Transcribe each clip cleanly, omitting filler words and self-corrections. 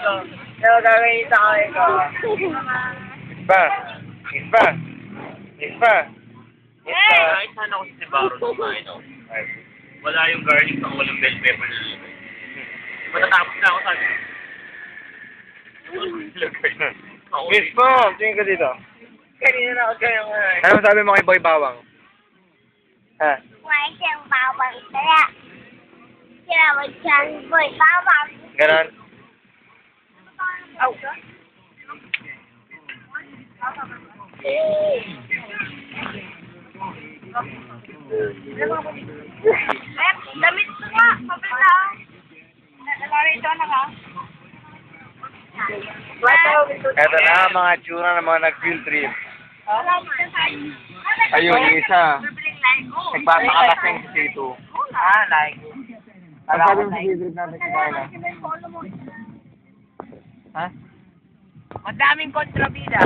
ko. Pero gagawin sa kamay ko. Ispa. Ispa. Ispa. Ispa. Kahit saan ako sa Sibaro kumain ako. Wala yung garlic sa walang bell pepper na lalagay. Matatapos na ako sabi. Miss mo, tingin ka dito. Kanina na ako ganyan nga. Ano sabi mo kay Boy Bawang? Ha? May siyang bawang kaya. Tinawag siyang boy bawang. Ganon? Aw. Damit ko nga. Kapit na. Nalari ito na ka. Eto na mga tsura ng mga nag-field trip. Ayun, yung isa. Nagpapakalasing si C2. Like. Ang sabi mo sa field trip natin si Carla? Ha? Madaming kontrabida.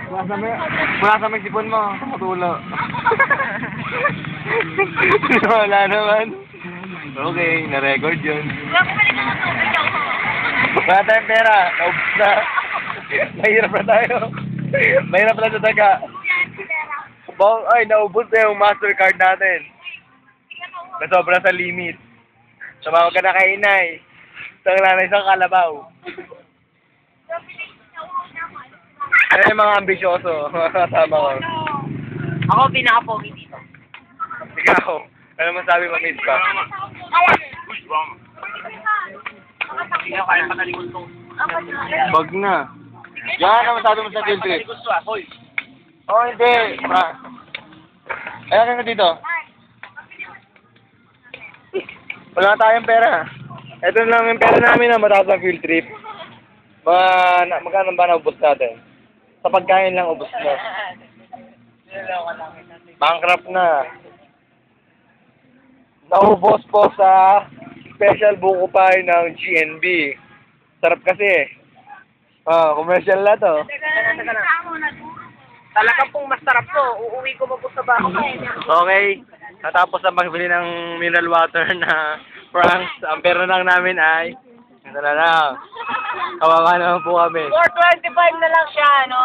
Mula sa may sipon mo, patulo. Wala naman. Okay, na-record yun. Wala tayong pera, naubos na. Mahirap na tayo. Mahirap na sa daga. Ay, naubos na yung Mastercard natin. Nasobra sa limit. Tumawag ka na kay Inay. Wala na isang kalabaw. Ano yung mga ambisyoso? Tama ko. Ako pinaka-pogi dito. Ikaw, ano masabi mo, Miss Pa? Uy, wrong. Hindi ako kaya panalikod ko. Wag na. Yan, ano masabi mo sa field trip? Panalikod ko, hoy. Oh, hindi. Ayan ka dito. Wala tayong pera. Ito lang yung pera namin na matapos ang field trip. Magkano ba naubos natin? Sa pagkain lang ubos na. Bankrupt na. Naubos po sa special buko pie ng GNB. Sarap kasi. Commercial na to. Talagang pong masarap to. Uuwi ko po sa bahay. Okay. Natapos na magbili ng mineral water na Franks. Ang pera lang namin ay ito na lang. Kawawa naman po kami. 425 na lang siya, no?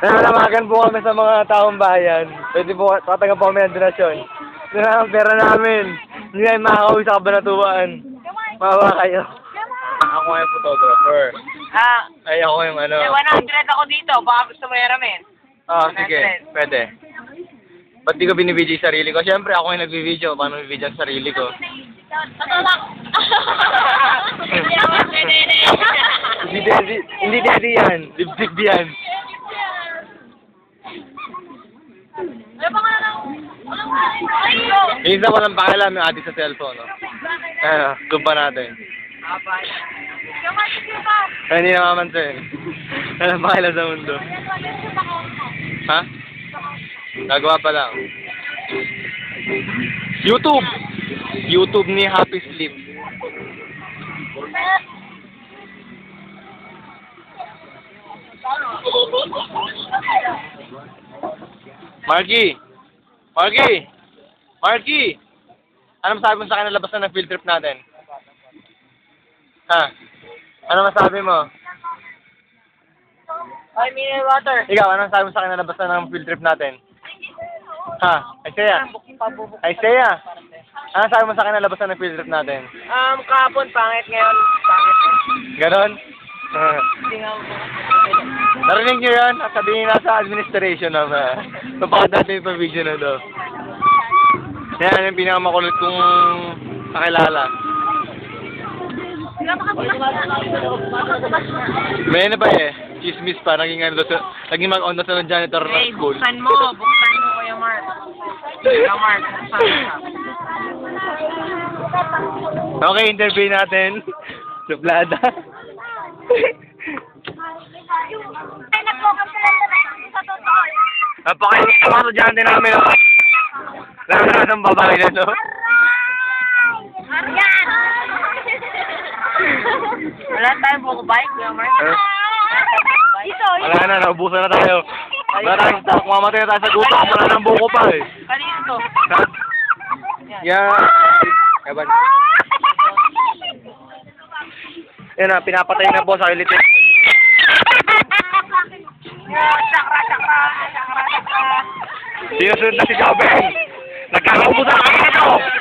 Nananawagan po kami sa mga taong bayan. Pwede po, tatanggap po kami ng donasyon. Ito na ang pera namin. Hindi na makakauwi sa kabanatuan. Mawa kayo. Ako yung photographer. Ay, ako yung ano. 100 ako dito. Baka gusto mo yaramin. Sige. Pwede. Ba't di ko binibidyo yung sarili ko? Siyempre, ako yung nagbibidyo. Paano bibidyo ang sarili ko? Hindi daddy yan. Dibdib yan. Isa walang pakialam yung ate sa cellphone. No? Gumpa natin. Hindi namamansin. Walang pakialam sa mundo. Ha? Gagawa pa lang. YouTube! YouTube ni Happy Sleep. Marky! Marky! Marky! Ano masabi mo sa akin na labas na ng field trip natin? Ha? Ano masabi mo? Ay, mineral water. Ikaw, ano masabi mo sa akin na labas na ng field trip natin? Ha? Isaiah? Isaiah? Ano sabi mo sa akin na labas na ng field trip natin? Kahapon, pangit ngayon. Pangit. Ganon? Hindi nga ako. Narinig nyo yan? Sabihin nasa administration ng papakat natin yung provision na ito. Yan yung pinakamakulit kong nakilala. May na ba chismis pa, naging naging mag-on sa janitor ng school. Buksan mo, Kuya Mark. Kuya Mark, buksan mo. Okay, interview natin. Suplada. Ay, nag-focus sila sa totoo. Napakainis naman sa dyan din namin. Lalo na sa babae na to. Yan! Wala tayong buko bike, Kuya Mark. Dito, Wala na, naubusan na tayo. Wala tayong stock, mamatay na tayo sa gutom. Wala nang buko pa eh. kanino to? Ha? Yeah. Evan. Yan na, pinapatay na boss sa ulitin. Chakra, chakra, chakra, chakra. Sinusunod na si Jobel! Nagkakaubusan kami ito!